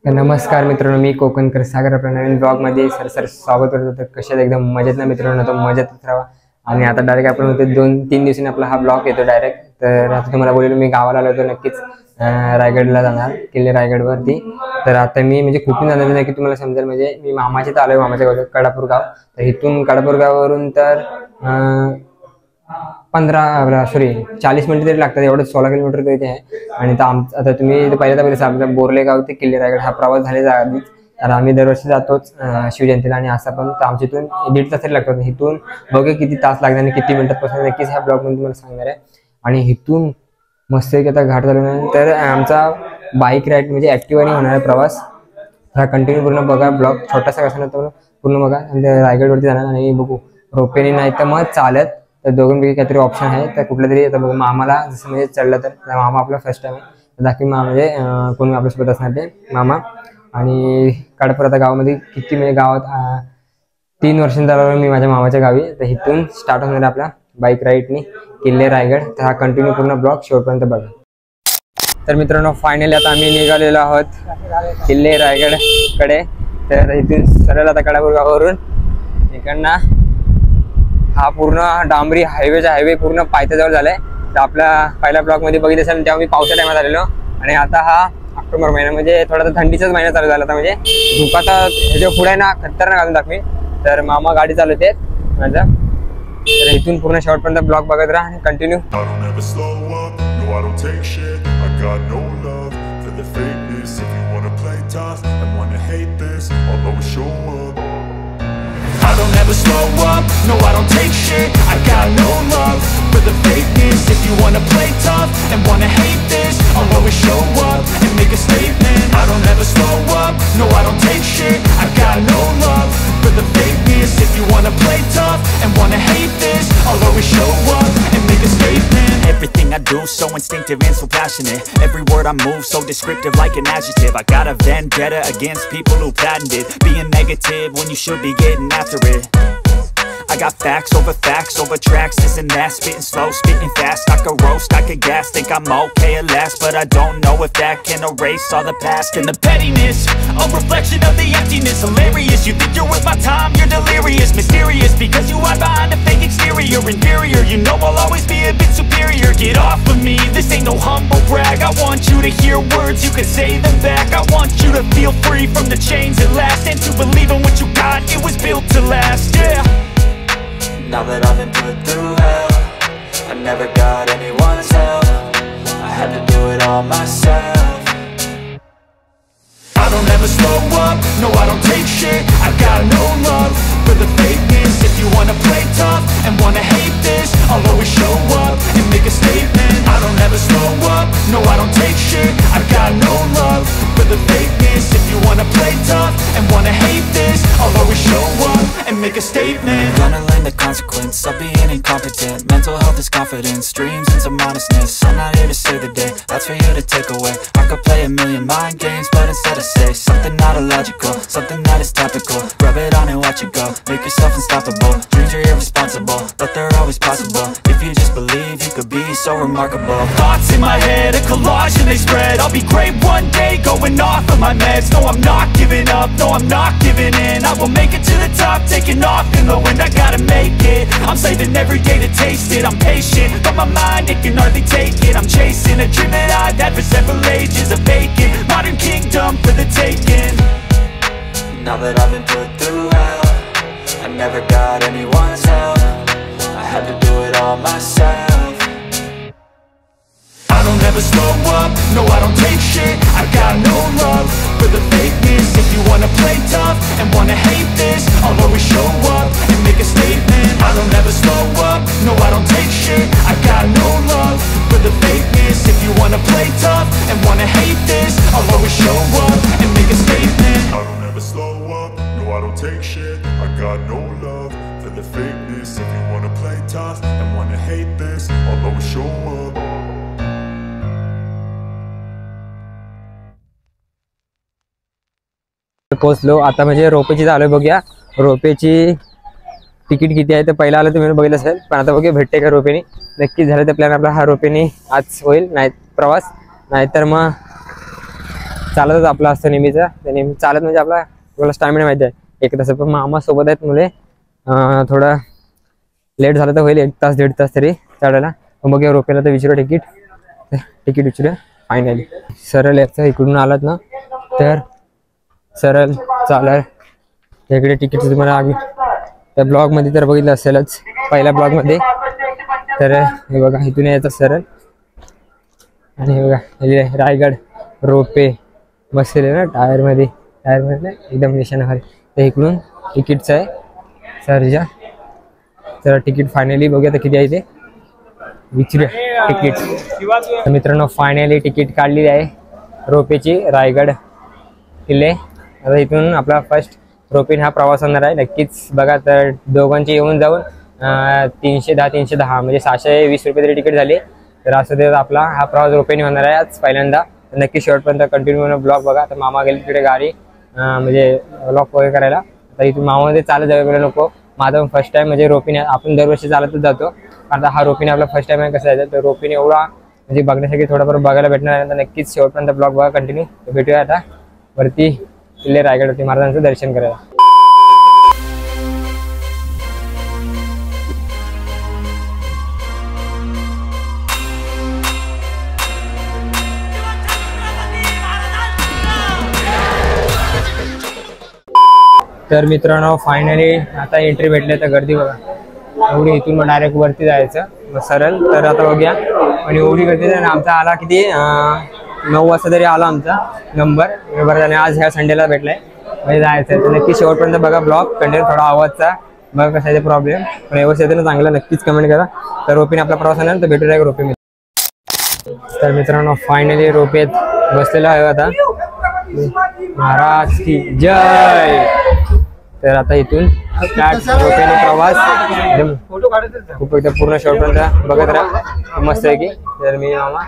नमस्कार मित्रांनो, मी कोकणकर सागर आपल्या नवीन ब्लॉगमध्ये सर स्वागत करतो। तर कशात एकदम मजेत ना मित्रांनो, तर मजेतच राहा। आणि आता डायरेक्ट आपण होते 2-3 दिवसांनी आपला हा ब्लॉग येतो डायरेक्ट। तर आता तुम्हाला बोललो मी गावाला आलो होतो, नक्कीच रायगडला जाणार, किल्ले रायगडवरती। तर आता मी म्हणजे कुठून जाणार नाही की तुम्हाला समजेल, म्हणजे मी मामाच्या इथं आलोय, मामाच्या गावात कडापूर गाव। तर इथून कडापूर गावावरून तर 40 मिनिटं तरी लागतात, एवढं 16 किलोमीटर तरी ते आहे। आणि आता तुम्ही पहिल्यांदा बोरलेगाव ते किल्ले रायगड हा प्रवास झालेला आधीच। तर आम्ही दरवर्षी जातोच शिवजयंतीला, आणि असं पण आमच्या इथून 1.5 तास तरी लागतात। इथून बघूया किती तास लागणार आणि किती मिनिटात पासून, नक्कीच ह्या ब्लॉग मध्ये तुम्हाला सांगणार आहे। आणि इथून मस्त की आता घाट झाल्यानंतर आमचा बाईक राईड म्हणजे ऍक्टिव्हाने होणार आहे प्रवास। हा कंटिन्यू पूर्ण बघा, ब्लॉग छोटासा कसा नव्हता पूर्ण बघा। आणि रायगडवरती जाणार आणि बघू रोपेने नाही तर मग चालत, तर दोघांपैकी काहीतरी ऑप्शन आहे। तर कुठलं तरी आता बघू, मामाला जसं म्हणजे चढलं तर मामा आपला फर्स्ट टाइम आहे, बाकी म्हणजे कोणी आपल्यासोबत असणार ते मामा। आणि कडापूर आता गावामध्ये किती म्हणजे गावात 3 वर्षांचा आलो मी माझ्या मामाच्या गावी। तर इथून स्टार्ट होणार आपला बाईक राईडनी किल्ले रायगड। तर हा कंटिन्यू पूर्ण ब्लॉग शेवटपर्यंत बघा। तर मित्रांनो, फायनली आता आम्ही निघालेलो आहोत किल्ले रायगड कडे। तर इथून सरळ आता कडापूर गावावरून इकडनं हा पूर्ण डांबरी हायवे पूर्ण पायथ्याजवळ झालाय। तर आपल्या पहिल्या ब्लॉग मध्ये बघितलं असेल तेव्हा मी पावसा टायमात आलेलो, आणि आता हा ऑक्टोबर महिना म्हणजे थोडासा थंडीचाच महिना चालू झाला। आता म्हणजे धुकाचा ह्याच्या पुढे ना खतरनाक घालून दाखवी। तर मामा गाडी चालवते माझा, तर इथून पूर्ण शेवटपर्यंत ब्लॉग बघत राहा आणि continue. I don't ever slow up, no I don't take shit. I got no love for the fakeness. If you wanna play tough and wanna hate this, I'll always show up and make a statement. I don't ever slow up, no I don't take shit. I got no love for the fakeness. If you wanna play tough and wanna hate this, I'll always show up and make a statement. Everything I do so instinctive and so passionate. Every word I move so descriptive like an adjective. I got a vendetta against people who patented being negative when you should be getting after it. I got facts over tracks, this and that, spitting slow, spitting fast. I could roast, I could gas, think I'm okay at last, but I don't know if that can erase all the past. And the pettiness, a reflection of the emptiness. Hilarious, you think you're worth my time, you're delirious. Mysterious, because you hide behind a fake exterior. Inferior, you know I'll always be a bit superior. Get off of me, this ain't no humble brag. I want you to hear words, you can say them back. I want you to feel free from the chains at last, and to believe in what you got, it was built to last, yeah. Now that I've been put through hell, I never got anyone's help. I had to do it all myself. I don't ever slow up, no I don't take shit. I got no love for the fakeness. If you wanna play tough and wanna hate this, I'll always show up and make a statement. I don't ever slow up, no I don't take shit. I got no love for the fakeness. If you wanna play tough and wanna hate this, I'll always show up and make a statement. Gonna learn the consequence of being incompetent. Mental health is confidence, dreams and some honestness. I'm not here to save the day, that's for you to take away. I could play a million mind games, but instead I say something not illogical, something that is topical. Rub it on and watch it go, make yourself unstoppable. Dreams are irresponsible, but they're always possible. If you just believe, you could be so remarkable. Thoughts in my head, a collage and they spread. I'll be great one day, going off of my meds. No, I'm not giving up, no, I'm not giving in. I will make it to the top, taking off in the wind. I gotta make it, I'm saving every day to taste it. I'm patient, but my mind, it can hardly take it. I'm chasing a dream that I've had for several ages. A vacant, modern kingdom for the taking. Now that I've been put through hell, I never got anyone's help. I had to do it all myself. I don't ever slow up, no I don't take shit. I got no love for the fakeness. If you wanna play tough and wanna hate this, I'll always show up and make a statement. I don't ever slow up, no I don't take shit. I got no love for the fakeness. If you wanna play tough and wanna hate this, I'll always show up and make a statement. I don't ever slow up, no I don't take shit. I got no love for the fakeness. If you wanna play tough and wanna hate this, I'll always show up. पोहोचलो आता, म्हणजे रोपेची चालू आहे, बघूया रोपेची ticket किती आहे. तर पहिला आलं तुम्ही बघितलं असेल, पण आता बघूया भेटते का रोपेनी. नक्कीच झालं तर प्लॅन आपला हा रोपेनी आज होईल, नाही प्रवास, नाहीतर मग चालतच आपला असतं नेहमीचं. ते नेहमी चालत म्हणजे आपला स्टॅमिना माहिती आहे एक तास. पण मामा सोबत आहेत मुले थोडं लेट झालं तर होईल 1 तास 1.5 तास तरी चढायला. मग रोपेला तर विचारू तिकीट विचारूया फायनली. सरळ यायचं इकडून आलात ना तर सरळ चालाल इकडे तिकीट तुम्हाला आधी त्या ब्लॉगमध्ये तर बघितलं असेलच पहिल्या ब्लॉगमध्ये. तर हे बघा इथून यायचं सरळ आणि हे बघा हे रायगड रोपे बसलेले ना टायरमध्ये एकदम निशाणाखाली. तर इकडून तिकीटचं आहे सरच्या. तर तिकीट फायनली बघूया तर किती आहे ते विचारूया तिकीट. तर मित्रांनो फायनली तिकीट काढलेली आहे रोपेची रायगड किल्ले. आता इथून आपला फर्स्ट रोपेन हा प्रवास होणार आहे नक्कीच बघा. तर दोघांची येऊन जाऊन 310 म्हणजे 620 रुपये तरी तिकीट झाली. तर असं ते आपला हा प्रवास रोपेने होणार आहे आज पहिल्यांदा. नक्की शेवटपर्यंत कंटिन्यू ब्लॉग बघा. तर मामा गेले तिकडे गाडी म्हणजे ब्लॉग वगैरे करायला. तर इथून मामामध्ये चालत जायला नको. माझा फर्स्ट टाइम म्हणजे रोपीने आपण दरवर्षी चालतच जातो. आता हा रोपीने आपला फर्स्ट टाइम आहे कसं आहे. तर रोपीने एवढा म्हणजे बघण्यासाठी थोडंफार बघायला भेटणार आहे. तर नक्कीच शेवटपर्यंत ब्लॉग बघा कंटिन्यू. भेटूया आता वरती किल्ले रायगडवरती महाराजांचं दर्शन करायला. तर मित्रांनो फायनली आता एंट्री भेटले. तर गर्दी बघा एवढी. इथून मग डायरेक्ट वरती जायचं मग सरळ. तर आता बघूया आणि एवढी गर्दी आमचा आला किती 9 वाजता तरी आला आमचा नंबर बरं झालं. आज ह्या संडेला भेटलाय म्हणजे जायचं. तर नक्की शेवटपर्यंत बघा ब्लॉग कंटिन्यू. थोडा आवाजचा बघा कसा आहे प्रॉब्लेम पण व्यवस्थित ना चांगला नक्कीच कमेंट करा. तर रोपीने आपला प्रवास होणार तर भेटूया रोपे. तर मित्रांनो फायनली रोपेत बसलेला आहे आता. महाराज की जय. तर आता इथून रोपेने प्रवास खूप एकदम पूर्ण शेवटपर्यंत बघत राहा मस्त आहे की. तर मी मामा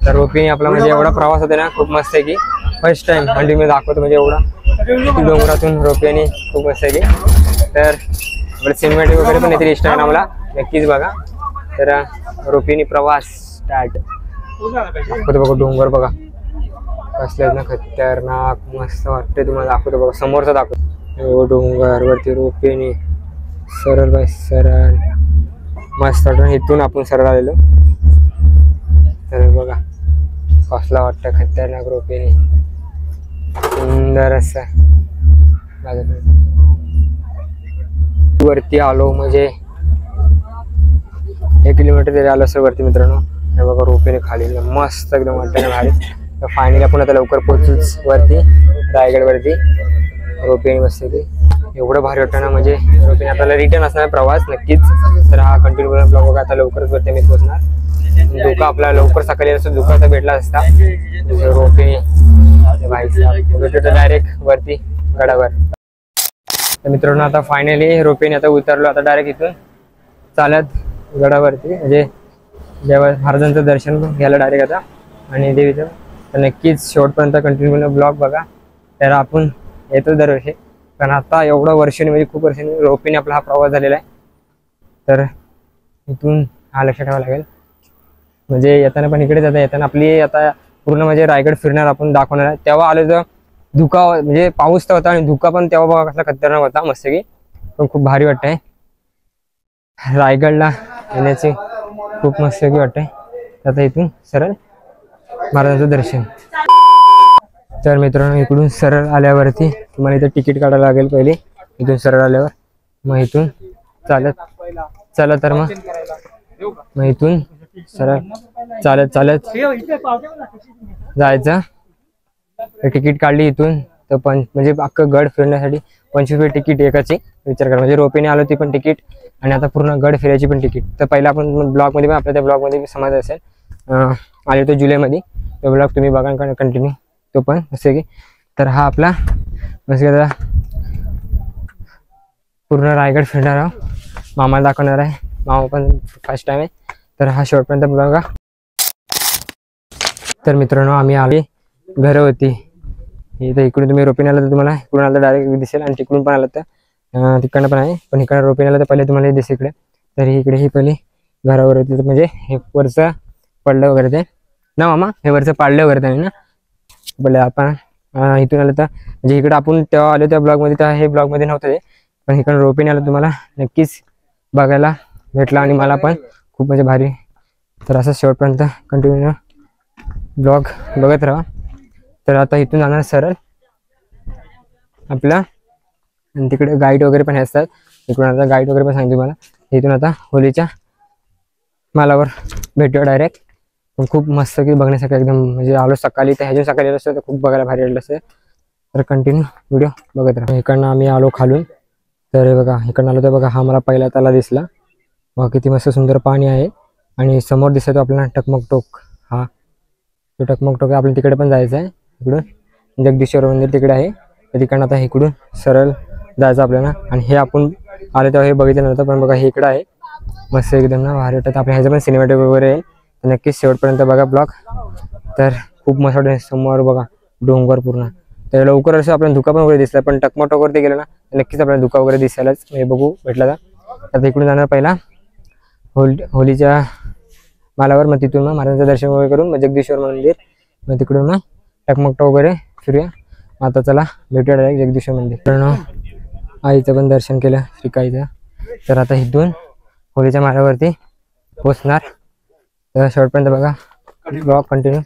तर रोपीने आपला म्हणजे एवढा प्रवास होता ना खूप मस्त आहे की. फर्स्ट टाइम कंटिन्यू दाखवतो म्हणजे एवढा डोंगरातून रोपीने खूप मस्त आहे की. तर आपलं सिनेमॅटिक वगैरे पण येते इंस्टाग्रामला नक्कीच बघा. तर रोपीने प्रवास स्टार्ट दाखवतो बघा. डोंगर बघा कसले ना खतरनाक मस्त वाटते तुम्हाला. दाखवतो बघा समोरचा दाखवतो डोंगर वरती रोपेने सरळ बाय सरळ मस्त वाटतं. इथून आपण सरळ आलेलो. तर बघा कसला वाटतं खतरनाक रोपेने सुंदर असं वरती आलो म्हणजे 1 किलोमीटर तरी आलो असं वरती मित्रांनो. हे बघा रोपेने खाली मस्त एकदम वाटतं ना भारी. तर फायनली आपण आता लवकर पोहोचूच वरती रायगड वरती रोपेने मस्त की. एवढं भारी वाटतं ना म्हणजे रोपेने आपल्याला रिटर्न असणार प्रवास नक्कीच. तर हा कंटिन्यू ब्लॉग बघा. आता लवकरच वरती मी पोहोचणार. धोका आपला लवकर सकाळी असतो धोका तर भेटला असता रोपेने भेटतो डायरेक्ट वरती गडावर. तर मित्रांनो आता फायनली रोपेने आता उतरलो. आता डायरेक्ट इथून चालत गडावरती म्हणजे देवा महाराजांचं दर्शन घ्यायला डायरेक्ट आता आणि देवीचं. तर नक्कीच शेवटपर्यंत कंटिन्यू ब्लॉग बघा. तर आपण येतो दरवर्षी कारण आता एवढं वर्षांनी म्हणजे खूप वर्षांनी रोपीने आपला हा प्रवास झालेला आहे. तर इथून हा लक्षात ठेवावा लागेल म्हणजे येताना पण इकडे जाता येताना आपली आता पूर्ण म्हणजे रायगड फिरणार आपण दाखवणार आहे. तेव्हा आलो तर धुका म्हणजे पाऊस तर होता आणि धुका पण तेव्हा बघा कसला खतरनाक होता मस्त की. पण खूप भारी वाटतंय रायगडला येण्याचे खूप मस्त की वाटतंय. आता इथून सरळ महाराजांचं दर्शन. तर मित्रांनो इकडून सरळ आल्यावरती तुम्हाला इथं तिकीट काढायला लागेल पहिले. इथून सरळ आल्यावर मग इथून चालत चला तर मग इथून सरळ चालत जायचं. तिकीट काढली इथून तर म्हणजे अख्खं गड फिरण्यासाठी 25 रुपये तिकीट एकाची विचार करा. म्हणजे रोपेने आलो ती पण तिकीट आणि आता पूर्ण गड फिरायची पण तिकीट. तर पहिला आपण ब्लॉगमध्ये पण आपल्या त्या ब्लॉगमध्ये समज असेल आले तो जुलैमध्ये तो ब्लॉग तुम्ही बघा कंटिन्यू तो पण असं की. तर हा आपला म्हणजे पूर्ण रायगड फिरणार आहोत. मामाला दाखवणार आहे. मामा पण फर्स्ट टाइम आहे. तर हा शेवटपर्यंत बघा. तर मित्रांनो आम्ही आले घरं होती इथं. इकडून तुम्ही रोपेने आला तर तुम्हाला इकडून आलं तर डायरेक्ट दिसेल आणि तिकडून पण आलं तर तिकडनं पण आहे. पण इकडे रोपेने आलं तर पहिले तुम्हाला दिसेल इकडे. तर इकडे ही पहिले घरावर होती म्हणजे हे वरचं पडलं वगैरे ते ना मामा हे वरचं पाडलं वगैरे त्याने ना पहिले आपण इथून आलं तर म्हणजे इकडे आपण तेव्हा आलो त्या ब्लॉगमध्ये, तर हे ब्लॉगमध्ये नव्हतं ते, पण इकडे रोपेने आलं तुम्हाला नक्कीच बघायला भेटला आणि मला पण खूप म्हणजे भारी. तर असं शेवटपर्यंत कंटिन्यू ब्लॉग बघत राहा. तर आता इथून जाणार सरळ आपला, आणि तिकडे गाईड वगैरे पण असतात, इकडून आता गाईड वगैरे पण सांगते मला. इथून आता होलीच्या मालावर भेटूया डायरेक्ट. पण खूप मस्त की बघण्यासाठी एकदम, म्हणजे आलो सकाळी तर ह्याच्या सकाळी आलो असतं तर खूप बघायला भारी वाटलं असतं. तर कंटिन्यू व्हिडिओ बघत राहा. इकडनं आम्ही आलो खालून, तर हे बघा इकडनं आलो तर बघा हा मला पहिला तला दिसला. मग किती मस्त सुंदर पाणी आहे. आणि समोर दिसतो आपल्याला टकमक टोक, हा तो टकमक टोक आहे. आपल्याला तिकडे पण जायचं आहे, इकडून जगदीश्वर मंदिर तिकडे आहे. तर तिकडनं आता इकडून सरळ जायचं आपल्याला. आणि हे आपण आले तेव्हा हे बघितलं नव्हतं, पण बघा हे इकडं आहे मस्त एकदम ना भारी वाटतं. आपल्या ह्याचं पण सिनेमॅटिक वगैरे आहे, तर नक्कीच शेवटपर्यंत बघा ब्लॉग. तर खूप मस्त वाटतं. समोर बघा डोंगर पूर्ण, तर लवकर असं आपल्याला धुका पण वगैरे दिसला, पण टकमक टोकवरती गेलं ना नक्कीच आपल्याला धुका वगैरे दिसायलाच हे बघू भेटला. तर इकडून जाणार पहिला होलीच्या मालावर, मग तिथून मग महाराजांचं दर्शन वगैरे करून मग जगदीश्वर मंदिर, मग तिकडून मग टकमक वगैरे फिरूया. आता चला भेटूया डायरेक्ट जगदीश्वर मंदिर. कारण आईचं पण दर्शन केलं श्रीकाईचं. तर आता इथून होलीच्या मालावरती पोचणार. तर शेवटपर्यंत बघा ब्लॉग कंटिन्यू.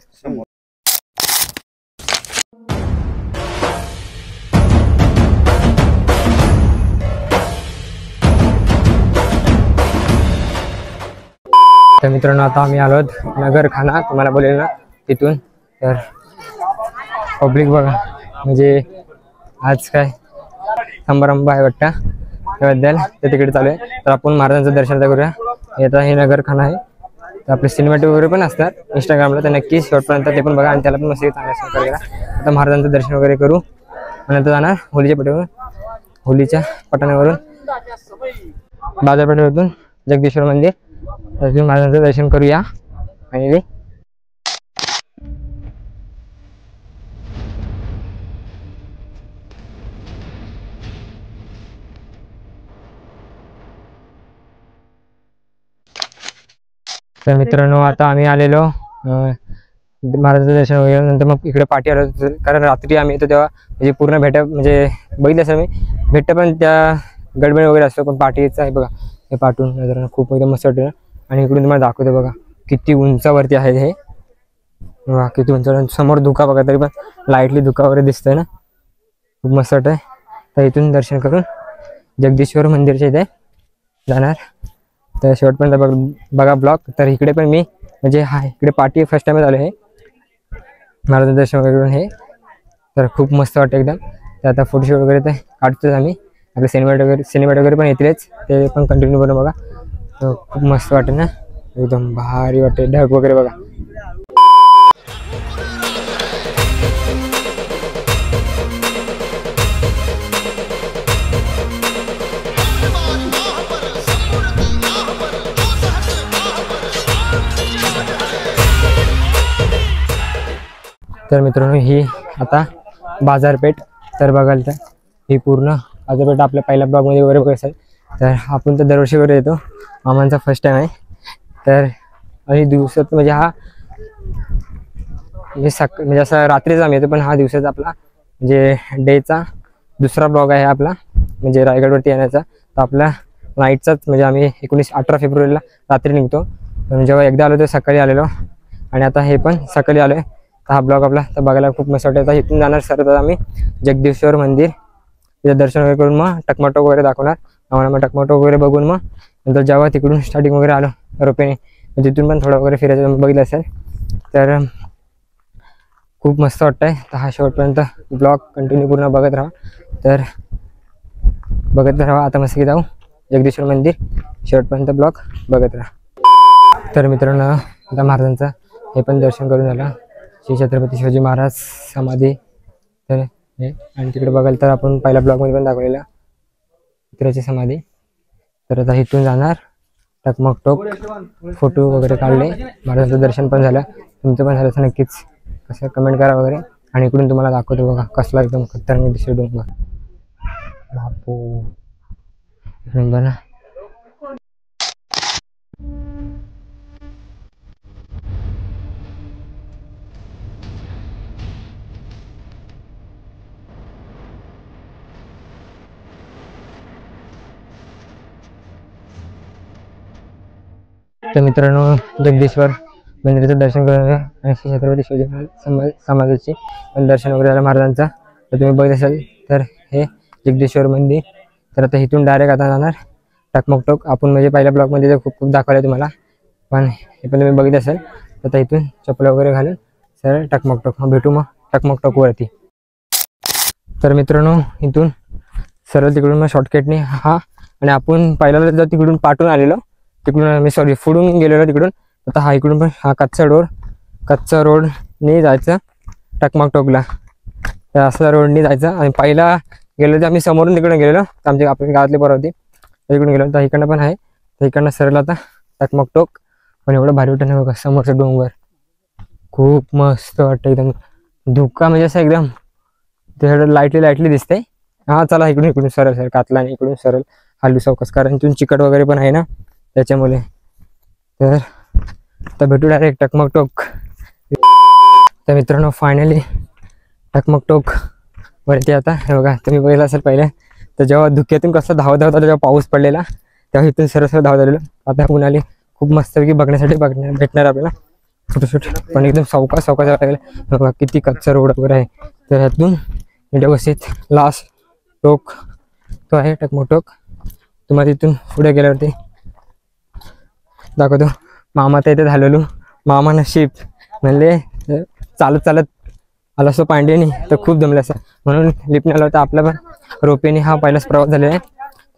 तर मित्रांनो आता आम्ही आलो नगरखाना, तुम्हाला बोलेल ना तिथून. तर पब्लिक बघा, म्हणजे आज काय समारंभ आहे वाटतं त्याबद्दल, तर तिकडे चालू आहे. तर आपण महाराजांचं दर्शन करूया. आता हे नगरखाना आहे, तर आपले सिनेमॅटिक वगैरे पण असतात इंस्टाग्रामला, तर नक्की शेवटपर्यंत ते पण बघा आणि त्याला पण मस्त चांगला सहकार्य करा. आता महाराजांचं दर्शन वगैरे करू, आणि नंतर जाणार होलीच्या पेठेवरून, होलीच्या पटाणावरून बाजारपेठेवरून जगदीश्वर मंदिर. अजून महाराजांचं दर्शन करूया फायनली. तर मित्रांनो आता आम्ही आलेलो महाराजांचं दर्शन वगैरे, नंतर मग इकडे पाठी आलो, कारण रात्री आम्ही येतो तेव्हा म्हणजे पूर्ण भेट म्हणजे बघितलं असं मी भेटतं, पण त्या गडबड वगैरे असतो. पण पाठीचं आहे बघा हे पाठून नजर खूप एकदम मस्त वाटतं. आणि इकडून तुम्हाला दाखवतो बघा किती उंचावरती आहे हे, बघा किती उंचावर. समोर धुका बघा, तरी पण लाईटली धुका वगैरे दिसतंय ना, खूप मस्त वाटतंय. तर इथून दर्शन करून जगदीश्वर मंदिरच्या इथे जाणार. तर शेवटपर्यंत बघा ब्लॉग. तर इकडे पण मी म्हणजे हा इकडे पाठी फर्स्ट टाइमच आलो आहे महाराजांचं दर्शन वगैरे करून हे, तर खूप मस्त वाटतं एकदम. तर आता फोटोशूट वगैरे ते काढतोच आम्ही, आपले सिनेमॅट वगैरे पण येतीलच, ते पण कंटिन्यू करून बघा. तर खूप मस्त वाटतं ना, एकदम भारी वाटते. ढग वगैरे बघा. तर मित्रांनो ही आता बाजारपेठ, तर बघाल तर ही पूर्ण बाजारपेठ आपल्या पहिल्या ब्लॉगमध्ये वगैरे बघायचं. तर आपण तर दरवर्षी वगैरे येतो, मामांचा फर्स्ट टाइम आहे. तर आणि दिवसात म्हणजे हा म्हणजे असं रात्रीच आम्ही येतो, पण हा दिवसाचा आपला म्हणजे डेचा दुसरा ब्लॉग आहे आपला, म्हणजे रायगडवरती येण्याचा. तर आपला नाईटचाच म्हणजे आम्ही 18 फेब्रुवारीला रात्री निघतो, पण जेव्हा एकदा आलो तर सकाळी आलेलो, आणि आता हे पण सकाळी आलो आहे. तर हा ब्लॉग आपला तर बघायला खूप मस्त वाटतं. आता इथून जाणार सरळ आम्ही जगदीश्वर मंदिर, तिथं दर्शन वगैरे करून मग टकमटोक वगैरे दाखवणार आम्हाला. मग टकमटोक वगैरे बघून मग नंतर जेव्हा तिकडून स्टार्टिंग वगैरे आलो रोपेने, तिथून पण थोडं वगैरे फिरायचं बघितलं असेल, तर खूप मस्त वाटतंय. तर हा शेवटपर्यंत ब्लॉग कंटिन्यू पूर्ण बघत राहा. तर बघत राहा, आता मस्त की जाऊ जगदीश्वर मंदिर, शेवटपर्यंत ब्लॉग बघत राहा. तर मित्रांनो आता महाराजांचं हे पण दर्शन करून झालं, श्री छत्रपती शिवाजी महाराज समाधी. तर हे आणि तिकडे बघाल तर आपण पहिल्या ब्लॉगमध्ये पण दाखवलेलं मित्राची समाधी. तर आता इथून जाणार टकमक टोक, फोटो वगैरे काढले, महाराजांचं दर्शन पण झालं, तुमचं पण झालं तर नक्कीच कसं कमेंट करा वगैरे. आणि इकडून तुम्हाला दाखवतो बघा कसला एकदम खतरनाक दिसतो डोंगर बापू बघा. तर मित्रांनो जगदीश्वर मंदिराचं दर्शन करून आणि श्री छत्रपती शिवाजी समाजाची दर्शन वगैरे झालं महाराजांचा. तर तुम्ही बघत असाल तर हे जगदीश्वर मंदिर. तर आता इथून डायरेक्ट आता जाणार टकमकटोक. आपण म्हणजे पहिल्या ब्लॉगमध्ये खूप खूप दाखवलं तुम्हाला, पण हे पण तुम्ही बघित असाल. आता इथून चप्पल वगैरे घालून सर टकमकटोक भेटू मग टकमकटोकवरती. तर मित्रांनो इथून सरळ तिकडून मग शॉर्टकटने हा, आणि आपण पहिल्याला जर तिकडून पाठवून आलेलो तिकडून मी सॉरी फुडून गेलेलो तिकडून. आता हा इकडून पण हा कच्चा रोडने जायचं टकमकटोकला. तर असा रोडने जायचं. आणि पहिला गेलो तर आम्ही समोरून तिकडून गेलेलो, आमच्या आपल्या गावातली पोरं होती तिकडून गेलो. तर इकडनं पण आहे, तर इकडनं सरळ आता टकमकटोक. पण एवढं भारी वाटतं ना बघा, समोरचं डोंगर खूप मस्त वाटतं एकदम. धुका म्हणजे असं एकदम ते लाईटली दिसतंय. हा चला इकडून सरळ कातला आणि इकडून सरळ हालू चौकस, कारण इथून चिकट वगैरे पण आहे ना त्याच्यामुळे. तर आता भेटू डायरेक्ट टकमकटोक. तर मित्रांनो फायनली टकमकटोक वरती आता हे बघा. तुम्ही बघितलं असेल पहिले तर जेव्हा धुक्यातून कसं धावत आलो जेव्हा पाऊस पडलेला तेव्हा इथून सरळ धावत आलेलो. आता उन्हाळी खूप मस्तपैकी बघण्यासाठी भेटणार आपल्याला छोटे पण एकदम सावकाश लागेल. बघा किती कच्चा रोड वगैरे आहे. तर ह्यातून व्यवस्थित लास्ट टोक तो आहे टकमकटोक. तुम्हाला तिथून पुढे गेल्यावरती दाखवतो. मामा तर इथे झालेलो, मामा नशीब म्हणले चालत आला असतो पांड्यानी तर खूप जमलं असं, म्हणून लिफ्टने आला होता. आपला पण रोपेने हा पहिलाच प्रवास झालेला आहे.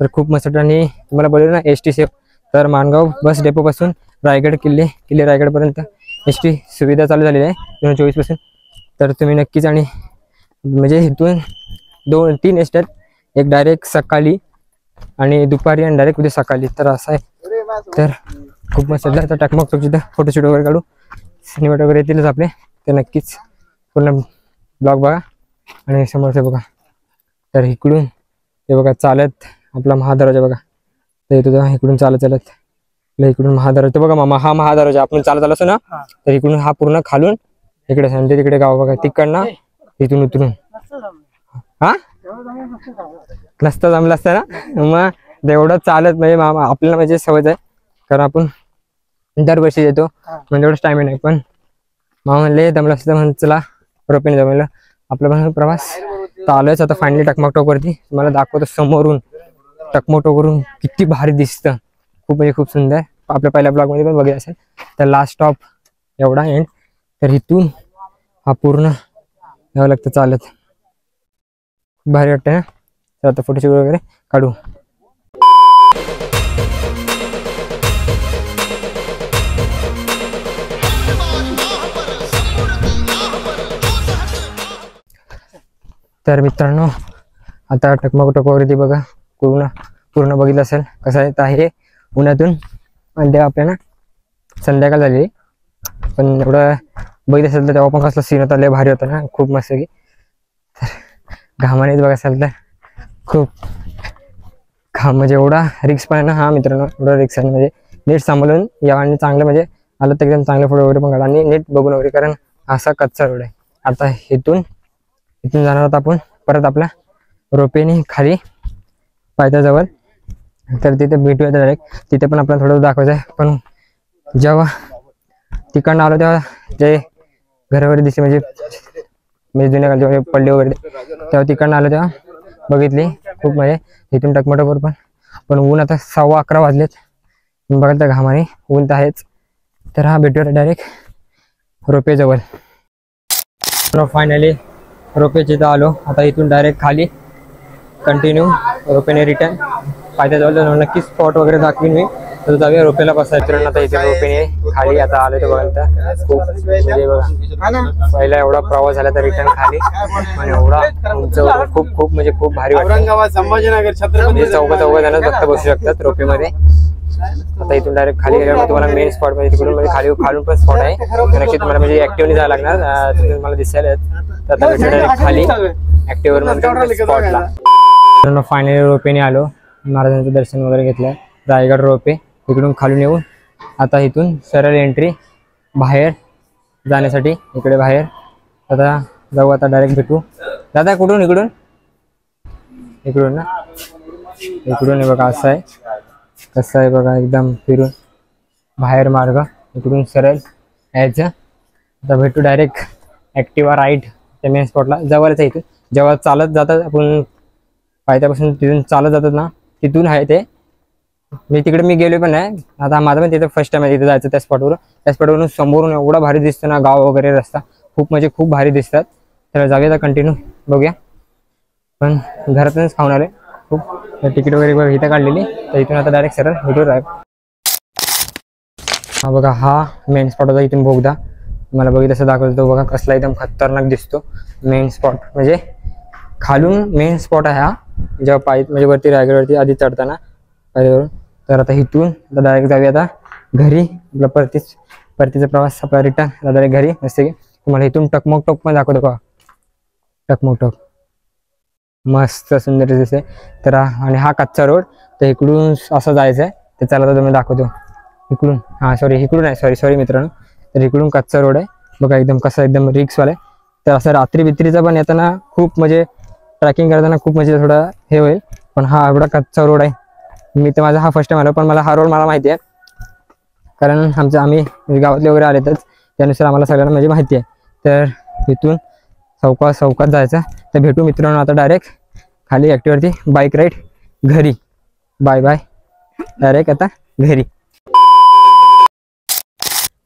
तर खूप मस्त. आणि तुम्हाला बोललो ना ST सेफ, तर माणगाव बस डेपोपासून रायगड किल्ले रायगडपर्यंत ST सुविधा चालू झालेली आहे 2024 पासून. तर तुम्ही नक्कीच, आणि म्हणजे इथून 2-3 ST आहेत, एक डायरेक्ट सकाळी आणि दुपारी आणि डायरेक्ट उद्या सकाळी. तर असं आहे. तर खूप मस्त. तर टकमकटोकची तर फोटोशूट वगैरे काढू, सिनेमाट वगैरे येतीलच आपले. तर नक्कीच पूर्ण ब्लॉग बघा. आणि समोरचं बघा, तर इकडून हे बघा चालत आपला महादरवाजा बघा. तर येतो इकडून चालत इकडून महादरवाजा बघा मामा. हा महादरवाजा आपण चालत असतो ना, तर इकडून हा पूर्ण खालून इकडे म्हणजे तिकडे गाव बघा. तिकडनं इथून उतरून हा नसतं जमलं असतं ना. मग एवढं चालत म्हणजे मामा आपल्याला म्हणजे सवय आहे, कारण आपण दरवर्षी येतो म्हणजे एवढंच टाइम नाही. पण मामा म्हणले जमलं असतं म्हणून चला रोपेने जमलं आपला पण प्रवास. तर आलोच आता फायनली टकमकटोकवरती. तुम्हाला दाखवतो समोरून टकमकटोकवरून किती भारी दिसतं. खूप म्हणजे खूप सुंदर. आपल्या पहिल्या ब्लॉगमध्ये पण बघितलं असेल. तर लास्ट स्टॉप एवढा एंड. तर इथून हा पूर्ण यावं लागतं चालत. खूप भारी वाटतं ना. तर आता फोटोशूट वगैरे काढू. तर मित्रांनो आता टकमकटोकवरती बघा पूर्ण बघितलं असेल कसं आहे. तर हे उन्हातून आणि आपल्याला संध्याकाळ झाली, पण एवढं बघितलं असेल तर तेव्हा पण कसला सीन होता, लय भारी होता ना, खूप मस्त की. तर घामानेच बघा असेल तर खूप घाम म्हणजे एवढा रिक्स पण आहे ना. हा मित्रांनो एवढा रिक्स आहे म्हणजे नीट सांभाळून या आणि चांगलं म्हणजे आलं तर एकदम चांगले फोटो वगैरे पण काढा आणि नीट बघून वगैरे, कारण असा कच्चा रोड आहे. आता इथून जाणार आहोत आपण परत आपल्या रोपेने खाली पायथ्याजवळ. तर तिथे भेटूया डायरेक्ट. तिथे पण आपल्याला थोडं दाखवायचं आहे. पण जेव्हा तिकडनं आलो तेव्हा जे घर वगैरे दिसले म्हणजे जुन्या काळचे पडले वगैरे, तेव्हा तिकडनं आलो तेव्हा बघितली खूप म्हणजे. इथून टकमकटोकवर पण ऊन आता 11:15 वाजलेत. बघाल तर घामाने ऊन तर आहेच. तर हा भेटूया डायरेक्ट रोपेजवळ. फायनली रोपेच्या इथं आलो. आता इथून डायरेक्ट खाली कंटिन्यू रोपेने रिटर्न फायद्याजवळ. नक्कीच स्पॉट वगैरे दाखवीन मी. तर जाऊया रोपेला बसायचं. आता इथे रोपेने खाली आता आलो तर बघाल तर खूप म्हणजे बघा पहिला एवढा प्रवास झाला तर रिटर्न खाली आणि एवढा उंच खूप म्हणजे खूप भारी वाटतं. संभाजीनगर छत्रपती चौघ जण फक्त बसू शकतात रोपेमध्ये. आता इथून डायरेक्ट खाली गेल्यावर तुम्हाला मेन स्पॉट म्हणजे तिकडून म्हणजे खालून पण स्पॉट आहे. नक्की तुम्हाला म्हणजे ऍक्टिव्हली जायला लागणार, तिथून मला दिसायला. तर आता डायरेक्ट खाली ऍक्टिव्हवर म्हणजे स्पॉटला. फायनली रोपेने आलो. महाराजांचं दर्शन वगैरे घेतलं. रायगड रोपे इकडून खालून येऊन आता इथून सरळ एंट्री बाहेर जाण्यासाठी इकडे बाहेर. आता जाऊ. आता डायरेक्ट भेटू. दादा कुठून? इकडून ना. इकडून बघा असं आहे, कसं आहे बघा एकदम फिरून बाहेर मार्ग इकडून सरळ यायचं. आता भेटू डायरेक्ट ॲक्टिवा राईड त्या मेन स्पॉटला. जवळच आहे इथून. जेव्हा चालत जातात आपण पायथ्यापासून तिथून चालत जातात ना, तिथून आहे ते. मी तिकडे गेलो पण नाही. आता माझं पण तिथं फर्स्ट टाइम आहे तिथे जायचं त्या स्पॉटवर. त्या स्पॉटवरून समोरून एवढा भारी दिसतं ना गाव वगैरे, रस्ता खूप म्हणजे खूप भारी दिसतात. तर जाऊया आता कंटिन्यू बघूया. पण घरातूनच खाऊन आले खूप. तिकीट वगैरे इथं काढलेली. तर इथून आता डायरेक्ट सरळ भेटू राहील. हा बघा, हा मेन स्पॉट होता. इथून बोगदा मला बघितलं तसं दाखवतो बघा, कसला एकदम खतरनाक दिसतो मेन स्पॉट. म्हणजे खालून मेन स्पॉट आहे हा, जेव्हा पायी म्हणजे वरती रायगडवरती आधी चढताना पायरीवरून. तर आता इथून आता डायरेक्ट जाऊया आता घरी. आपला परतीचा प्रवास आपला रिटर्न डायरेक्ट घरी. मस्त की तुम्हाला इथून टकमक टोक पण दाखवतो का, टकमक टोक मस्त सुंदर दिसते. तर आणि हा कच्चा रोड. तर इकडून असं जायचं आहे. तर चला तर तुम्ही दाखवतो इकडून. हां सॉरी इकडून आहे, सॉरी मित्रांनो. तर इकडून कच्चा रोड आहे बघा, एकदम कसा एकदम रिक्सवाला आहे. तर असं रात्री बित्रीचा पण येताना खूप म्हणजे ट्रॅकिंग करताना खूप म्हणजे थोडा हे होईल. पण हा एवढा कच्चा रोड आहे. मी तर माझा हा फर्स्ट टाइम आलो, पण मला हा रोड मला माहिती आहे, कारण आम्ही गावातले वगैरे आलेतच, त्यानुसार आम्हाला सगळ्यांना म्हणजे माहिती आहे. तर इथून चौकात जायचं. तर भेटू मित्रांनो आता डायरेक्ट खाली ॲक्टिव्हवरती बाईक राईड घरी. बाय बाय, डायरेक्ट आता घरी.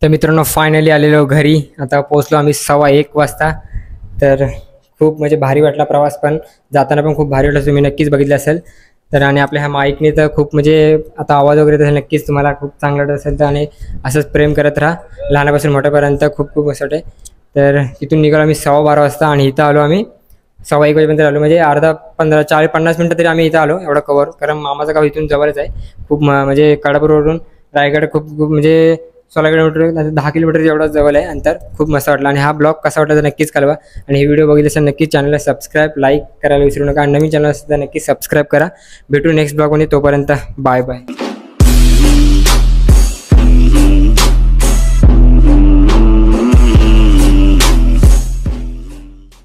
तर मित्रांनो फायनली आलेलो घरी. आता पोहोचलो आम्ही 1:15 वाजता. तर खूप म्हणजे भारी वाटला प्रवास, पण जाताना पण खूप भारी वाटलं. तुम्ही नक्कीच बघितलं असेल. तर आणि आपल्या ह्या माईकने तर खूप म्हणजे आता आवाज वगैरे तसं नक्कीच तुम्हाला खूप चांगलं वाटत असेल. तर आणि असंच प्रेम करत राहा लहानापासून मोठ्यापर्यंत. खूप खूप मस्त वाटते. तर तिथून निघालो आम्ही 12:15 वाजता आणि इथं आलो आम्ही 1:15 वाजेपर्यंत आलो. म्हणजे 40-50 मिनटं तरी आम्ही इथं आलो एवढं कवर. कारण मामाचं गाव इथून जवळच आहे खूप. म्हणजे कडापूरवरून रायगड खूप म्हणजे 16 किलोमीटर 10 किलोमीटर एवढं जवळ आहे अंतर. खूप मस्त वाटलं. आणि हा ब्लॉग कसा वाटला तर नक्कीच कळवा. आणि ही व्हिडिओ बघितली असेल नक्कीच चॅनलला सबस्क्राईब लाईक करायला विसरू नका. आणि नवीन चॅनल असेल तर नक्कीच सबस्क्राईब करा. भेटू नेक्स्ट ब्लॉगमध्ये. तोपर्यंत बाय बाय.